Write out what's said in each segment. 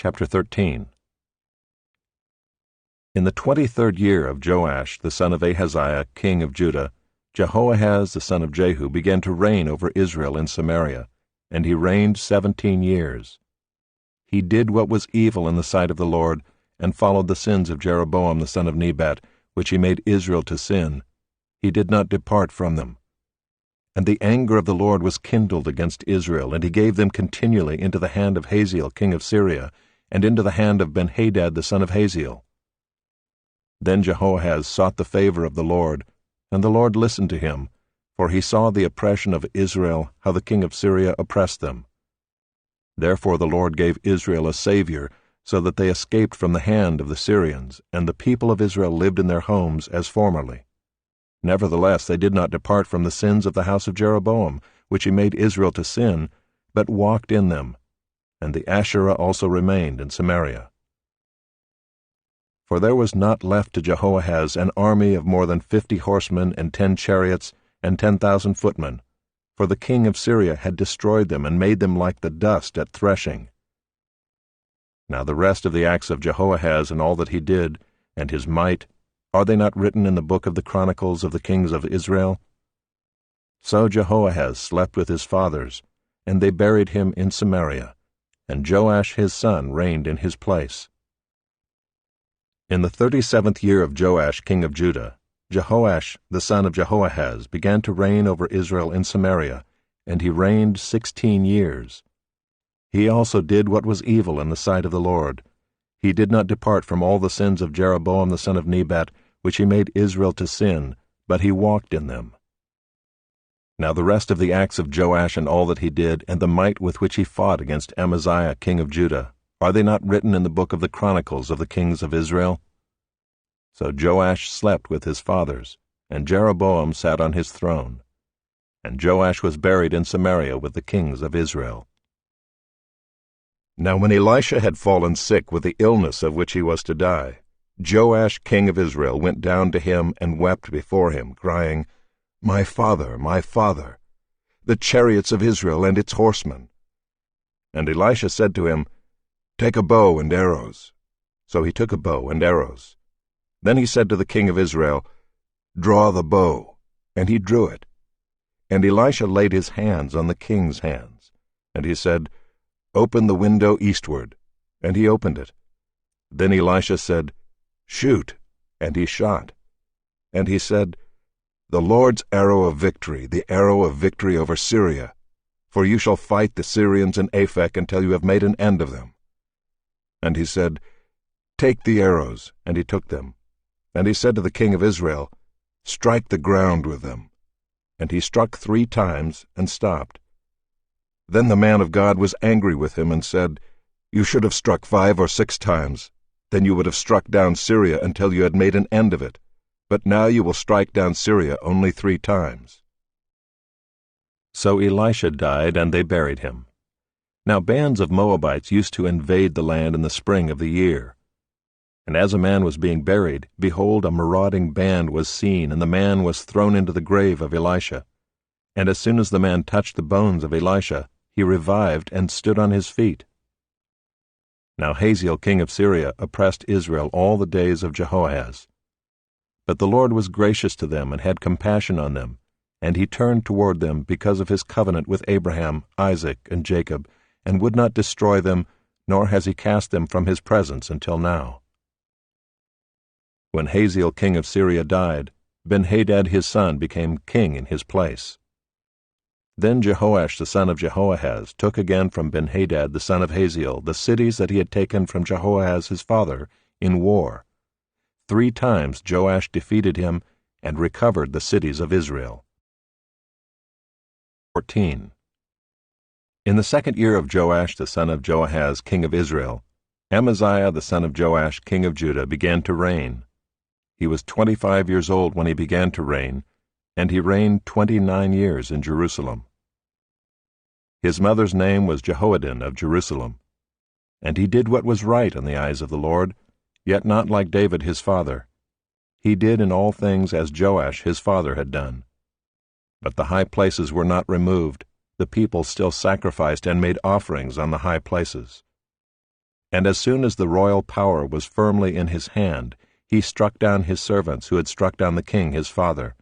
Chapter 13. In the 23rd year of Joash the son of Ahaziah, king of Judah, Jehoahaz the son of Jehu began to reign over Israel in Samaria, and he reigned 17 years. He did what was evil in the sight of the Lord, and followed the sins of Jeroboam the son of Nebat, which he made Israel to sin. He did not depart from them. And the anger of the Lord was kindled against Israel, and he gave them continually into the hand of Hazael king of Syria, and into the hand of Benhadad the son of Hazael. Then Jehoahaz sought the favor of the Lord, and the Lord listened to him, for he saw the oppression of Israel, how the king of Syria oppressed them. Therefore the Lord gave Israel a savior, so that they escaped from the hand of the Syrians, and the people of Israel lived in their homes as formerly. Nevertheless they did not depart from the sins of the house of Jeroboam, which he made Israel to sin, but walked in them, and the Asherah also remained in Samaria. For there was not left to Jehoahaz an army of more than 50 horsemen and 10 chariots and 10,000 footmen, for the king of Syria had destroyed them and made them like the dust at threshing. Now the rest of the acts of Jehoahaz and all that he did, and his might, are they not written in the book of the Chronicles of the kings of Israel? So Jehoahaz slept with his fathers, and they buried him in Samaria, and Joash his son reigned in his place. In the 37th year of Joash king of Judah, Jehoash the son of Jehoahaz began to reign over Israel in Samaria, and he reigned 16 years. He also did what was evil in the sight of the Lord. He did not depart from all the sins of Jeroboam the son of Nebat, which he made Israel to sin, but he walked in them. Now the rest of the acts of Joash and all that he did, and the might with which he fought against Amaziah king of Judah, are they not written in the book of the Chronicles of the kings of Israel? So Joash slept with his fathers, and Jeroboam sat on his throne. And Joash was buried in Samaria with the kings of Israel. Now when Elisha had fallen sick with the illness of which he was to die, Joash king of Israel went down to him and wept before him, crying, my father, the chariots of Israel and its horsemen. And Elisha said to him, take a bow and arrows. So he took a bow and arrows. Then he said to the king of Israel, draw the bow. And he drew it. And Elisha laid his hands on the king's hands. And he said, open the window eastward. And he opened it. Then Elisha said, shoot. And he shot. And he said, the Lord's arrow of victory, the arrow of victory over Syria. For you shall fight the Syrians in Aphek until you have made an end of them. And he said, take the arrows. And he took them. And he said to the king of Israel, strike the ground with them. And he struck 3 times and stopped. Then the man of God was angry with him and said, you should have struck 5 or 6 times. Then you would have struck down Syria until you had made an end of it. But now you will strike down Syria only 3 times. So Elisha died, and they buried him. Now bands of Moabites used to invade the land in the spring of the year. And as a man was being buried, behold, a marauding band was seen, and the man was thrown into the grave of Elisha. And as soon as the man touched the bones of Elisha, he revived and stood on his feet. Now Hazael king of Syria oppressed Israel all the days of Jehoahaz. But the Lord was gracious to them and had compassion on them, and he turned toward them because of his covenant with Abraham, Isaac, and Jacob, and would not destroy them, nor has he cast them from his presence until now. When Hazael king of Syria died, Benhadad his son became king in his place. Then Jehoash the son of Jehoahaz took again from Benhadad the son of Hazael the cities that he had taken from Jehoahaz his father in war. 3 times Joash defeated him and recovered the cities of Israel. 14. In the 2nd year of Joash the son of Joahaz king of Israel, Amaziah the son of Joash king of Judah began to reign. He was 25 years old when he began to reign, and he reigned 29 years in Jerusalem. His mother's name was Jehoaddin of Jerusalem. And he did what was right in the eyes of the Lord, yet not like David his father. He did in all things as Joash his father had done. But the high places were not removed. The people still sacrificed and made offerings on the high places. And as soon as the royal power was firmly in his hand, he struck down his servants who had struck down the king his father.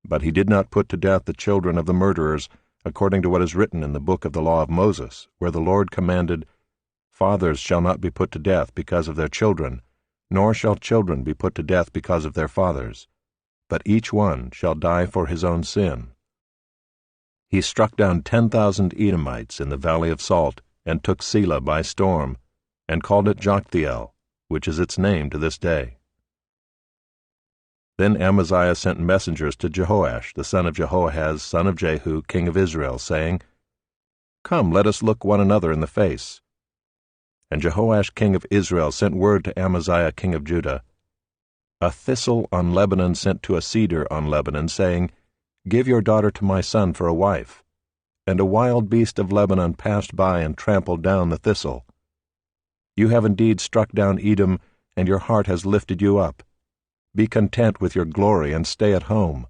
But he did not put to death the children of the murderers, according to what is written in the book of the law of Moses, where the Lord commanded, Fathers shall not be put to death because of their children, nor shall children be put to death because of their fathers, but each one shall die for his own sin. He struck down 10,000 Edomites in the valley of Salt, and took Selah by storm, and called it Joktheel, which is its name to this day. Then Amaziah sent messengers to Jehoash, the son of Jehoahaz, son of Jehu, king of Israel, saying, Come, let us look one another in the face. And Jehoash king of Israel sent word to Amaziah king of Judah, A thistle on Lebanon sent to a cedar on Lebanon, saying, Give your daughter to my son for a wife. And a wild beast of Lebanon passed by and trampled down the thistle. You have indeed struck down Edom, and your heart has lifted you up. Be content with your glory and stay at home,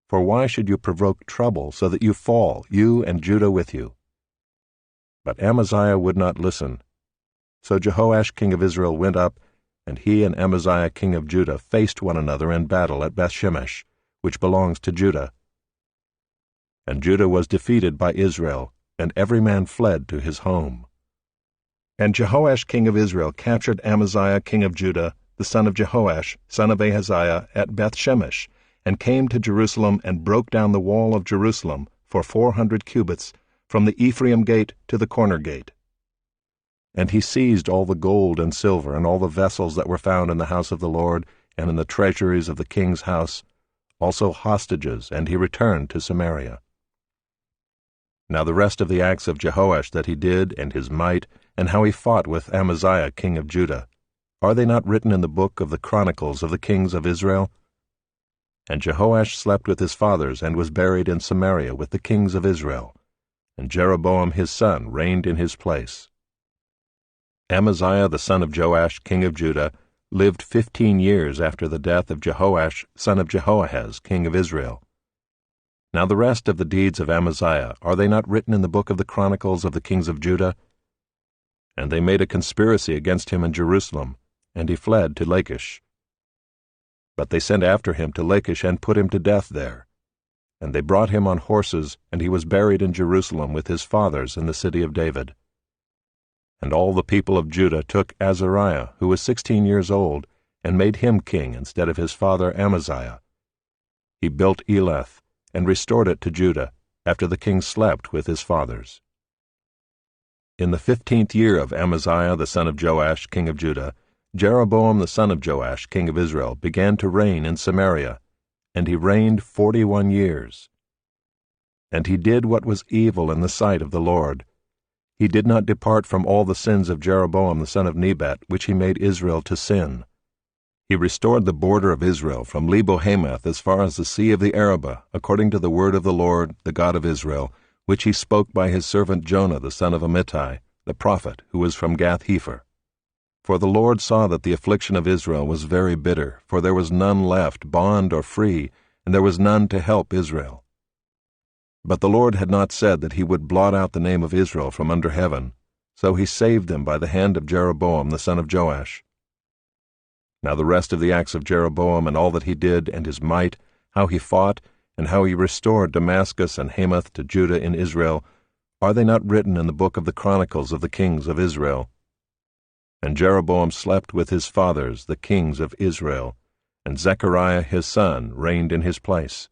for why should you provoke trouble so that you fall, you and Judah with you? But Amaziah would not listen. So Jehoash king of Israel went up, and he and Amaziah king of Judah faced one another in battle at Bethshemesh, which belongs to Judah. And Judah was defeated by Israel, and every man fled to his home. And Jehoash king of Israel captured Amaziah king of Judah, the son of Jehoash, son of Ahaziah, at Bethshemesh, and came to Jerusalem and broke down the wall of Jerusalem for 400 cubits, from the Ephraim gate to the corner gate. And he seized all the gold and silver and all the vessels that were found in the house of the Lord and in the treasuries of the king's house, also hostages, and he returned to Samaria. Now the rest of the acts of Jehoash that he did, and his might, and how he fought with Amaziah king of Judah, are they not written in the book of the Chronicles of the kings of Israel? And Jehoash slept with his fathers, and was buried in Samaria with the kings of Israel, and Jeroboam his son reigned in his place. Amaziah the son of Joash king of Judah lived 15 years after the death of Jehoash son of Jehoahaz king of Israel. Now the rest of the deeds of Amaziah, are they not written in the book of the Chronicles of the kings of Judah? And they made a conspiracy against him in Jerusalem, and he fled to Lachish. But they sent after him to Lachish and put him to death there. And they brought him on horses, and he was buried in Jerusalem with his fathers in the city of David. And all the people of Judah took Azariah, who was 16 years old, and made him king instead of his father Amaziah. He built Elath, and restored it to Judah, after the king slept with his fathers. In the 15th year of Amaziah the son of Joash king of Judah, Jeroboam the son of Joash king of Israel began to reign in Samaria, and he reigned 41 years. And he did what was evil in the sight of the Lord. He did not depart from all the sins of Jeroboam the son of Nebat, which he made Israel to sin. He restored the border of Israel from Lebo-Hamath as far as the sea of the Arabah, according to the word of the Lord, the God of Israel, which he spoke by his servant Jonah the son of Amittai, the prophet, who was from Gath-hepher. For the Lord saw that the affliction of Israel was very bitter, for there was none left, bond or free, and there was none to help Israel. But the Lord had not said that he would blot out the name of Israel from under heaven, so he saved them by the hand of Jeroboam the son of Joash. Now the rest of the acts of Jeroboam, and all that he did, and his might, how he fought, and how he restored Damascus and Hamath to Judah in Israel, are they not written in the book of the Chronicles of the kings of Israel? And Jeroboam slept with his fathers, the kings of Israel, and Zechariah his son reigned in his place.